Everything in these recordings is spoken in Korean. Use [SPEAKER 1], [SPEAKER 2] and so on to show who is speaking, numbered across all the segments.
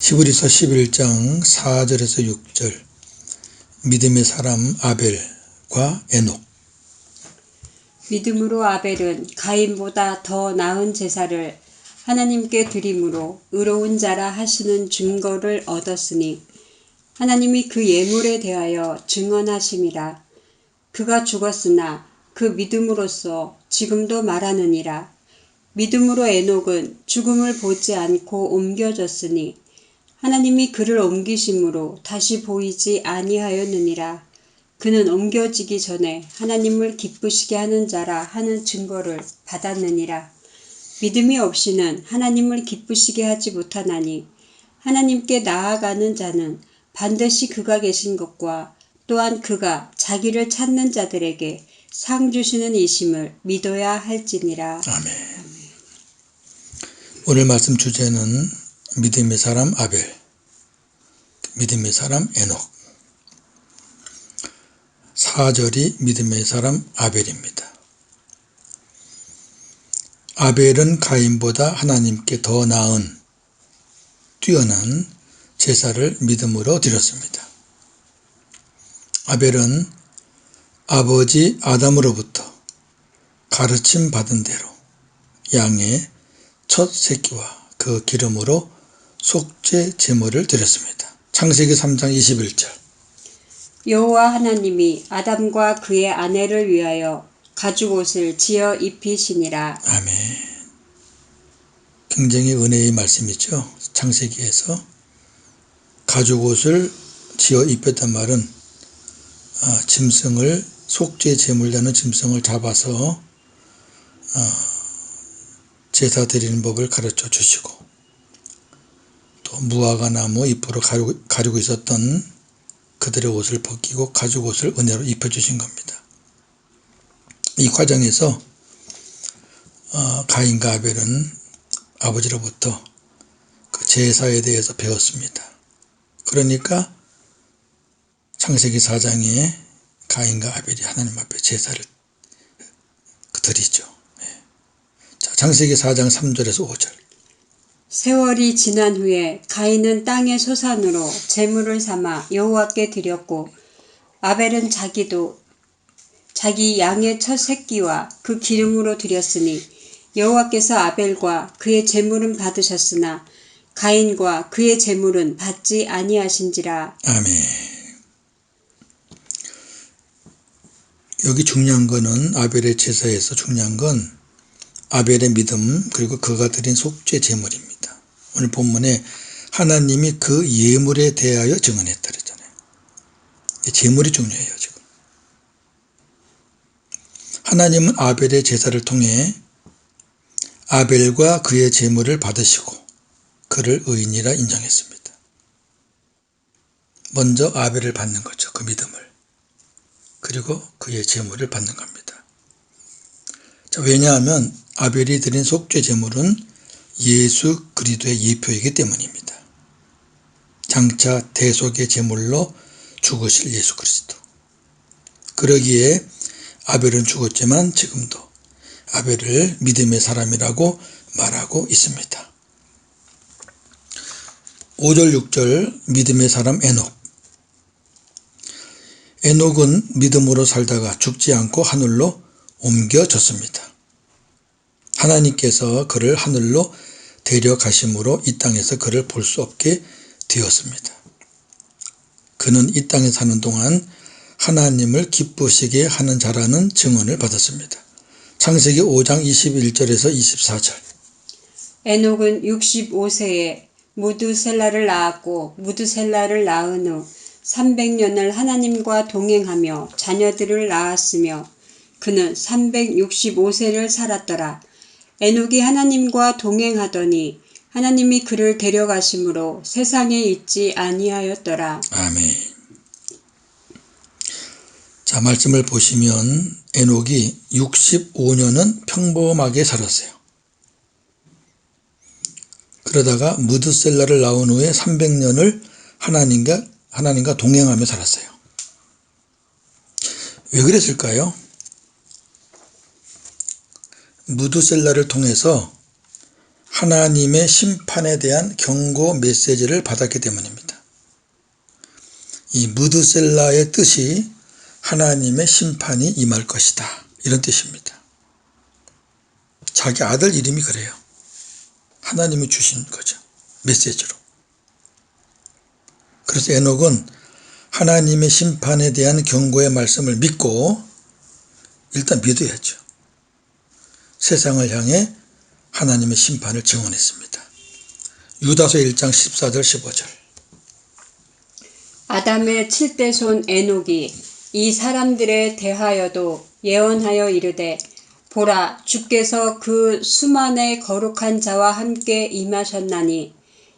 [SPEAKER 1] 히브리서 11장 4절에서 6절 믿음의 사람 아벨과 에녹.
[SPEAKER 2] 믿음으로 아벨은 가인보다 더 나은 제사를 하나님께 드림으로 의로운 자라 하시는 증거를 얻었으니 하나님이 그 예물에 대하여 증언하심이라. 그가 죽었으나 그 믿음으로써 지금도 말하느니라. 믿음으로 에녹은 죽음을 보지 않고 옮겨졌으니 하나님이 그를 옮기심으로 다시 보이지 아니하였느니라. 그는 옮겨지기 전에 하나님을 기쁘시게 하는 자라 하는 증거를 받았느니라. 믿음이 없이는 하나님을 기쁘시게 하지 못하나니 하나님께 나아가는 자는 반드시 그가 계신 것과 또한 그가 자기를 찾는 자들에게 상 주시는 이심을 믿어야 할지니라.
[SPEAKER 1] 아멘. 오늘 말씀 주제는 믿음의 사람 아벨, 믿음의 사람 에녹. 4절이 믿음의 사람 아벨입니다. 아벨은 가인보다 하나님께 더 나은 뛰어난 제사를 믿음으로 드렸습니다. 아벨은 아버지 아담으로부터 가르침 받은 대로 양의 첫 새끼와 그 기름으로 속죄 제물을 드렸습니다. 창세기 3장 21절.
[SPEAKER 2] 여호와 하나님이 아담과 그의 아내를 위하여 가죽옷을 지어 입히시니라.
[SPEAKER 1] 아멘. 굉장히 은혜의 말씀이죠. 창세기에서 가죽옷을 지어 입혔단 말은 짐승을 속죄 제물되는 짐승을 잡아서 제사 드리는 법을 가르쳐 주시고 또 무화과 나무 잎으로 가리고 있었던 그들의 옷을 벗기고 가죽옷을 은혜로 입혀주신 겁니다. 이 과정에서 가인과 아벨은 아버지로부터 그 제사에 대해서 배웠습니다. 그러니까 창세기 4장에 가인과 아벨이 하나님 앞에 제사를 드리죠. 자, 창세기 4장 3절에서 5절.
[SPEAKER 2] 세월이 지난 후에 가인은 땅의 소산으로 제물을 삼아 여호와께 드렸고 아벨은 자기 양의 첫 새끼와 그 기름으로 드렸으니 여호와께서 아벨과 그의 제물은 받으셨으나 가인과 그의 제물은 받지 아니하신지라.
[SPEAKER 1] 아멘. 여기 중요한 거는 아벨의 제사에서 중요한 건 아벨의 믿음 그리고 그가 드린 속죄 제물입니다. 오늘 본문에 하나님이 그 예물에 대하여 증언했다 그랬잖아요. 제물이 중요해요. 지금 하나님은 아벨의 제사를 통해 아벨과 그의 제물을 받으시고 그를 의인이라 인정했습니다. 먼저 아벨을 받는 거죠. 그 믿음을. 그리고 그의 제물을 받는 겁니다. 자, 왜냐하면 아벨이 드린 속죄 제물은 예수 그리스도의 예표이기 때문입니다. 장차 대속의 제물로 죽으실 예수 그리스도. 그러기에 아벨은 죽었지만 지금도 아벨을 믿음의 사람이라고 말하고 있습니다. 5절 6절 믿음의 사람 에녹. 에녹은 믿음으로 살다가 죽지 않고 하늘로 옮겨졌습니다. 하나님께서 그를 하늘로 데려가심으로 이 땅에서 그를 볼 수 없게 되었습니다. 그는 이 땅에 사는 동안 하나님을 기쁘시게 하는 자라는 증언을 받았습니다. 창세기 5장 21절에서 24절.
[SPEAKER 2] 에녹은 65세에 무드셀라를 낳았고 무드셀라를 낳은 후 300년을 하나님과 동행하며 자녀들을 낳았으며 그는 365세를 살았더라. 에녹이 하나님과 동행하더니 하나님이 그를 데려가심으로 세상에 있지 아니하였더라.
[SPEAKER 1] 아멘. 자, 말씀을 보시면 에녹이 65년은 평범하게 살았어요. 그러다가 무드셀라를 낳은 후에 300년을 하나님과 동행하며 살았어요. 왜 그랬을까요? 무드셀라를 통해서 하나님의 심판에 대한 경고 메시지를 받았기 때문입니다. 이 무드셀라의 뜻이 하나님의 심판이 임할 것이다, 이런 뜻입니다. 자기 아들 이름이 그래요. 하나님이 주신 거죠, 메시지로. 그래서 에녹은 하나님의 심판에 대한 경고의 말씀을 믿고 일단 믿어야죠. 세상을 향해 하나님의 심판을 증언했습니다. 유다서 1장 14절 15절.
[SPEAKER 2] 아담의 7대 손 에녹이 이 사람들에 대하여도 예언하여 이르되 보라 주께서 그 수만의 거룩한 자와 함께 임하셨나니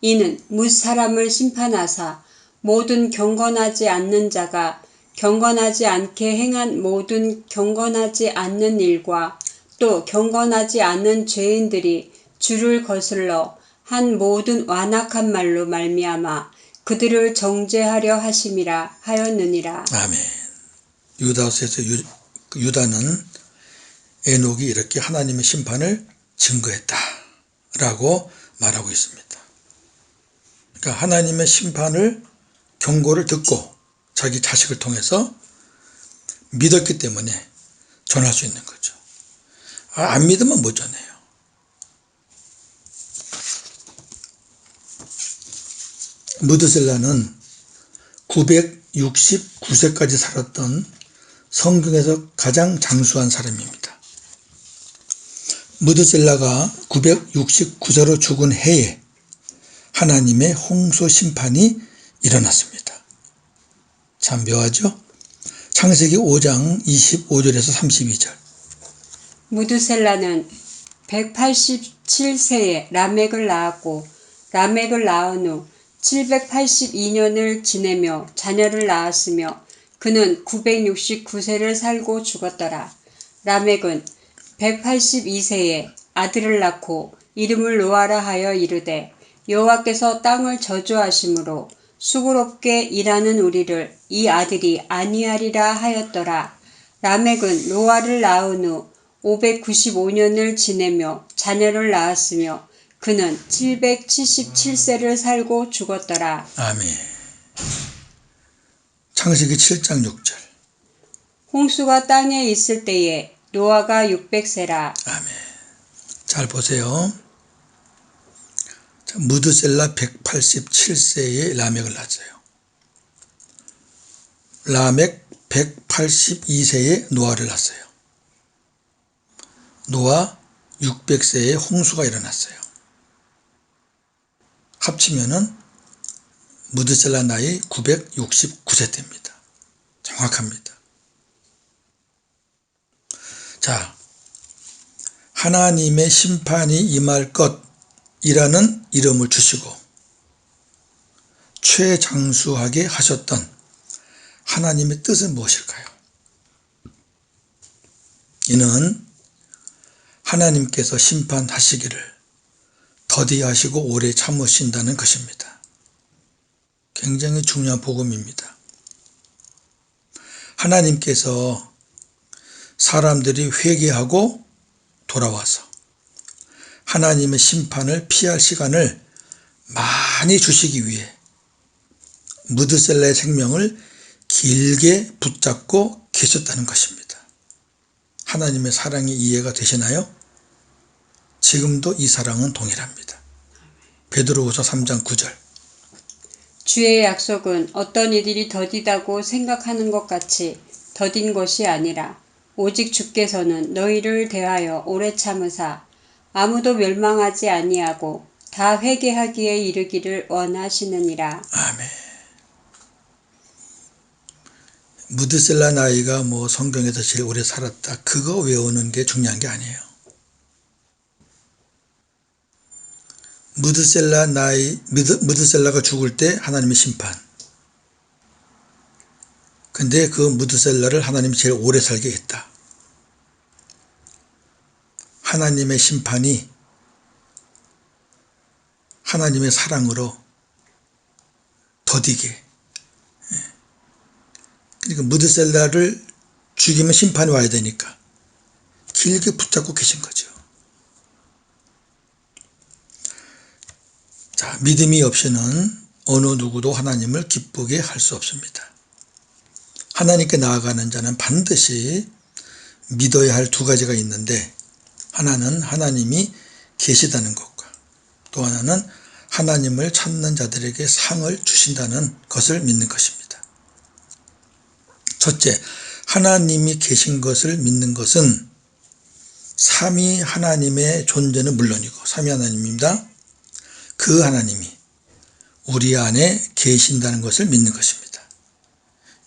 [SPEAKER 2] 이는 뭇 사람을 심판하사 모든 경건하지 않는 자가 경건하지 않게 행한 모든 경건하지 않는 일과 또 경건하지 않은 죄인들이 주를 거슬러 한 모든 완악한 말로 말미암아 그들을 정죄하려 하심이라 하였느니라.
[SPEAKER 1] 아멘. 유다서에서 유다는 에녹이 이렇게 하나님의 심판을 증거했다라고 말하고 있습니다. 그러니까 하나님의 심판을 경고를 듣고 자기 자식을 통해서 믿었기 때문에 전할 수 있는 거죠. 안 믿으면 못 전해요. 무드셀라는 969세까지 살았던 성경에서 가장 장수한 사람입니다. 무드셀라가 969세로 죽은 해에 하나님의 홍수 심판이 일어났습니다. 참 묘하죠? 창세기 5장 25절에서 32절.
[SPEAKER 2] 무드셀라는 187세에 라멕을 낳았고 라멕을 낳은 후 782년을 지내며 자녀를 낳았으며 그는 969세를 살고 죽었더라. 라멕은 182세에 아들을 낳고 이름을 노아라 하여 이르되 여호와께서 땅을 저주하심으로 수고롭게 일하는 우리를 이 아들이 아니하리라 하였더라. 라멕은 노아를 낳은 후 595년을 지내며 자녀를 낳았으며 그는 777세를 살고 죽었더라.
[SPEAKER 1] 아멘. 창세기 7장 6절.
[SPEAKER 2] 홍수가 땅에 있을 때에 노아가 600세라.
[SPEAKER 1] 아멘. 잘 보세요. 무드셀라 187세에 라멕을 낳았어요. 라멕 182세에 노아를 낳았어요. 노아 600세에 홍수가 일어났어요. 합치면은 무드셀라 나이 969세 때입니다. 정확합니다. 자, 하나님의 심판이 임할 것이라는 이름을 주시고 최장수하게 하셨던 하나님의 뜻은 무엇일까요? 이는 하나님께서 심판하시기를 더디하시고 오래 참으신다는 것입니다. 굉장히 중요한 복음입니다. 하나님께서 사람들이 회개하고 돌아와서 하나님의 심판을 피할 시간을 많이 주시기 위해 무드셀라의 생명을 길게 붙잡고 계셨다는 것입니다. 하나님의 사랑이 이해가 되시나요? 지금도 이 사랑은 동일합니다. 베드로후서 3장 9절.
[SPEAKER 2] 주의 약속은 어떤 이들이 더디다고 생각하는 것 같이 더딘 것이 아니라 오직 주께서는 너희를 대하여 오래 참으사 아무도 멸망하지 아니하고 다 회개하기에 이르기를 원하시느니라.
[SPEAKER 1] 아멘. 무드셀라 나이가 성경에서 제일 오래 살았다, 그거 외우는 게 중요한 게 아니에요. 무드셀라가 죽을 때 하나님의 심판. 근데 그 무드셀라를 하나님이 제일 오래 살게 했다. 하나님의 심판이 하나님의 사랑으로 더디게. 그러니까 무드셀라를 죽이면 심판이 와야 되니까 길게 붙잡고 계신 거죠. 자, 믿음이 없이는 어느 누구도 하나님을 기쁘게 할 수 없습니다. 하나님께 나아가는 자는 반드시 믿어야 할 두 가지가 있는데, 하나는 하나님이 계시다는 것과 또 하나는 하나님을 찾는 자들에게 상을 주신다는 것을 믿는 것입니다. 첫째, 하나님이 계신 것을 믿는 것은 삼위 하나님의 존재는 물론이고, 삼위 하나님입니다. 그 하나님이 우리 안에 계신다는 것을 믿는 것입니다.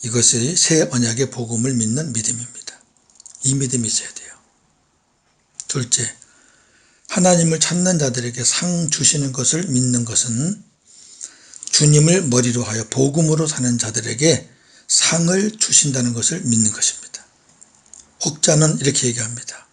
[SPEAKER 1] 이것이 새 언약의 복음을 믿는 믿음입니다. 이 믿음이 있어야 돼요. 둘째, 하나님을 찾는 자들에게 상 주시는 것을 믿는 것은 주님을 머리로 하여 복음으로 사는 자들에게 상을 주신다는 것을 믿는 것입니다. 혹자는 이렇게 얘기합니다.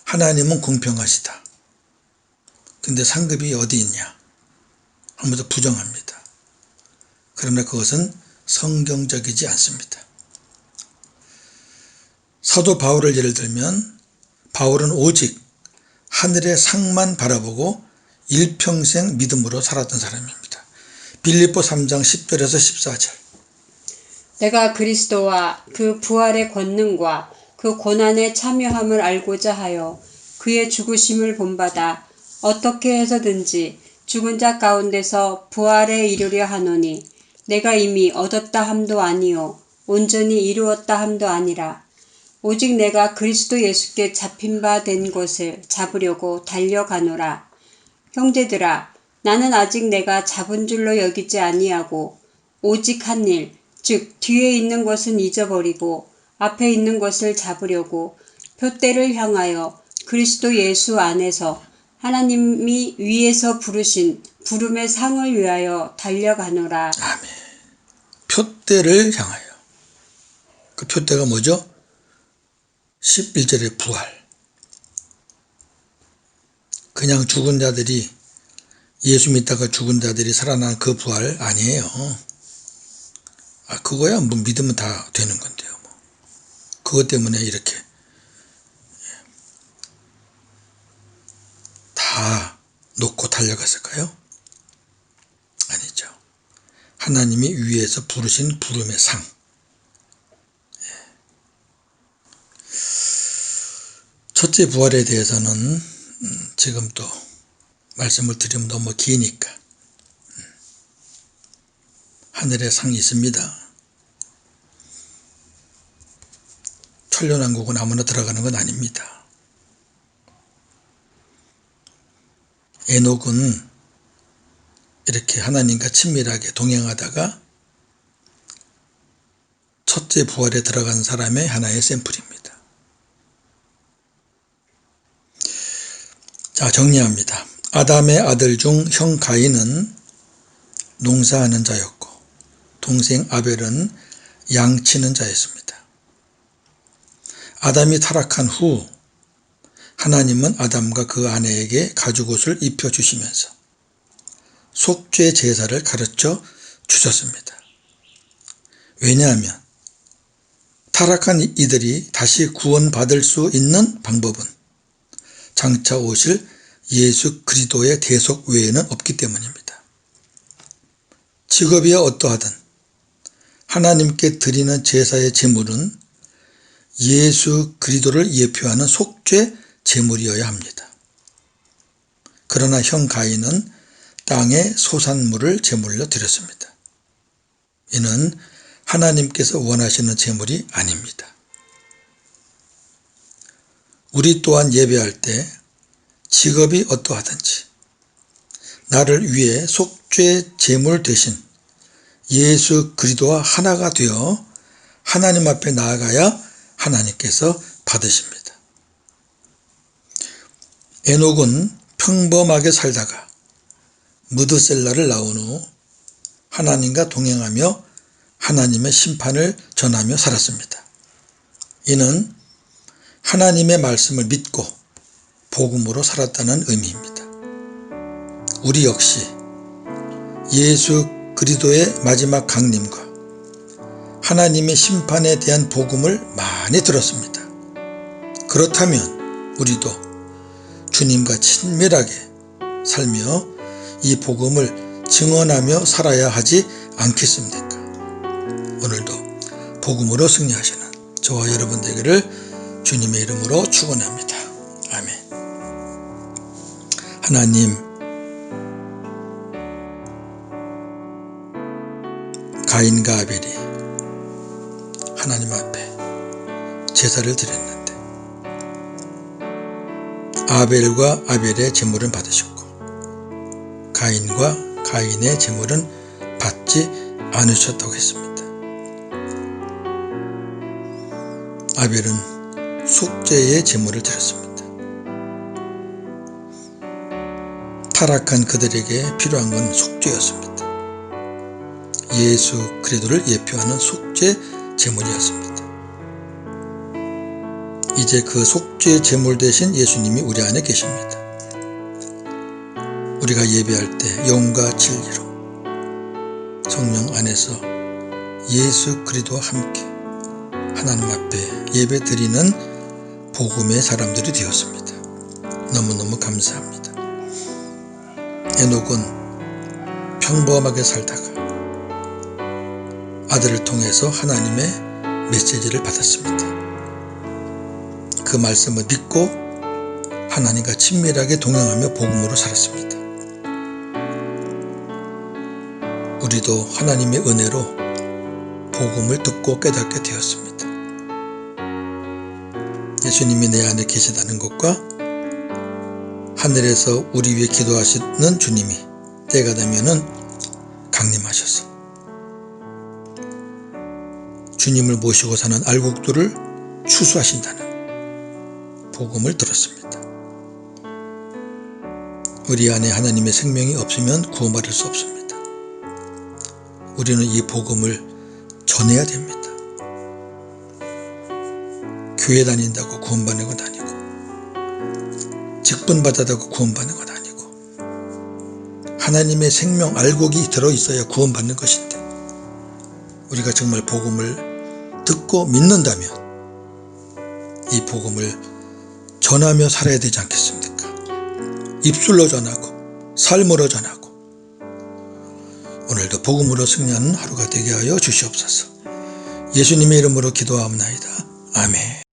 [SPEAKER 1] 하나님은 공평하시다. 근데 상급이 어디 있냐? 하면서 부정합니다. 그러나 그것은 성경적이지 않습니다. 사도 바울을 예를 들면 바울은 오직 하늘의 상만 바라보고 일평생 믿음으로 살았던 사람입니다. 빌립보 3장 10절에서 14절.
[SPEAKER 2] 내가 그리스도와 그 부활의 권능과 그 고난에 참여함을 알고자 하여 그의 죽으심을 본받아 어떻게 해서든지 죽은 자 가운데서 부활에 이르려 하노니 내가 이미 얻었다 함도 아니요 온전히 이루었다 함도 아니라 오직 내가 그리스도 예수께 잡힌 바 된 것을 잡으려고 달려가노라. 형제들아, 나는 아직 내가 잡은 줄로 여기지 아니하고 오직 한 일, 즉 뒤에 있는 것은 잊어버리고 앞에 있는 것을 잡으려고 표대를 향하여 그리스도 예수 안에서 하나님이 위에서 부르신 부름의 상을 위하여 달려가노라.
[SPEAKER 1] 아멘. 표대를 향하여. 그 표대가 뭐죠? 11절의 부활. 그냥 죽은 자들이, 예수 믿다가 죽은 자들이 살아난 그 부활 아니에요. 그거야 뭐 믿으면 다 되는 건데요. 뭐. 그것 때문에 이렇게 다 놓고 달려갔을까요? 아니죠. 하나님이 위에서 부르신 부름의 상. 첫째 부활에 대해서는 지금 또 말씀을 드리면 너무 기니까 하늘의 상이 있습니다. 천년왕국은 아무나 들어가는 건 아닙니다. 에녹은 이렇게 하나님과 친밀하게 동행하다가 첫째 부활에 들어간 사람의 하나의 샘플입니다. 자, 정리합니다. 아담의 아들 중 형 가인은 농사하는 자였고 동생 아벨은 양치는 자였습니다. 아담이 타락한 후 하나님은 아담과 그 아내에게 가죽옷을 입혀주시면서 속죄 제사를 가르쳐 주셨습니다. 왜냐하면 타락한 이들이 다시 구원받을 수 있는 방법은 장차 오실 예수 그리스도의 대속 외에는 없기 때문입니다. 직업이야 어떠하든 하나님께 드리는 제사의 제물은 예수 그리스도를 예표하는 속죄 제물이어야 합니다. 그러나 형 가인은 땅의 소산물을 제물로 드렸습니다. 이는 하나님께서 원하시는 제물이 아닙니다. 우리 또한 예배할 때 직업이 어떠하든지 나를 위해 속죄 제물 대신 예수 그리스도와 하나가 되어 하나님 앞에 나아가야 하나님께서 받으십니다. 에녹은 평범하게 살다가 무드셀라를 낳은 후 하나님과 동행하며 하나님의 심판을 전하며 살았습니다. 이는 하나님의 말씀을 믿고 복음으로 살았다는 의미입니다. 우리 역시 예수 그리스도의 마지막 강림과 하나님의 심판에 대한 복음을 많이 들었습니다. 그렇다면 우리도 주님과 친밀하게 살며 이 복음을 증언하며 살아야 하지 않겠습니까? 오늘도 복음으로 승리하시는 저와 여러분 되기를 주님의 이름으로 축원합니다. 아멘. 하나님, 가인과 아벨이 하나님 앞에 제사를 드렸는데 아벨과 아벨의 제물은 받으셨고 가인과 가인의 제물은 받지 않으셨다고 했습니다. 아벨은 속죄의 제물을 드렸습니다. 타락한 그들에게 필요한 건 속죄였습니다. 예수 그리스도를 예표하는 속죄 제물이었습니다. 이제 그 속죄 제물 대신 예수님이 우리 안에 계십니다. 우리가 예배할 때 영과 진리로 성령 안에서 예수 그리스도와 함께 하나님 앞에 예배 드리는 복음의 사람들이 되었습니다. 너무너무 감사합니다. 에녹은 평범하게 살다가 아들을 통해서 하나님의 메시지를 받았습니다. 그 말씀을 믿고 하나님과 친밀하게 동행하며 복음으로 살았습니다. 우리도 하나님의 은혜로 복음을 듣고 깨닫게 되었습니다. 예수님이 내 안에 계시다는 것과 하늘에서 우리 위해 기도하시는 주님이 때가 되면은 강림하셔서 주님을 모시고 사는 알곡들을 추수하신다는 복음을 들었습니다. 우리 안에 하나님의 생명이 없으면 구원받을 수 없습니다. 우리는 이 복음을 전해야 됩니다. 교회 다닌다고 구원받는 건 아니고 직분 받았다고 구원받는 건 아니고 하나님의 생명 알곡이 들어있어야 구원받는 것인데 우리가 정말 복음을 듣고 믿는다면 이 복음을 전하며 살아야 되지 않겠습니까? 입술로 전하고 삶으로 전하고 오늘도 복음으로 승리하는 하루가 되게 하여 주시옵소서. 예수님의 이름으로 기도하옵나이다. 아멘.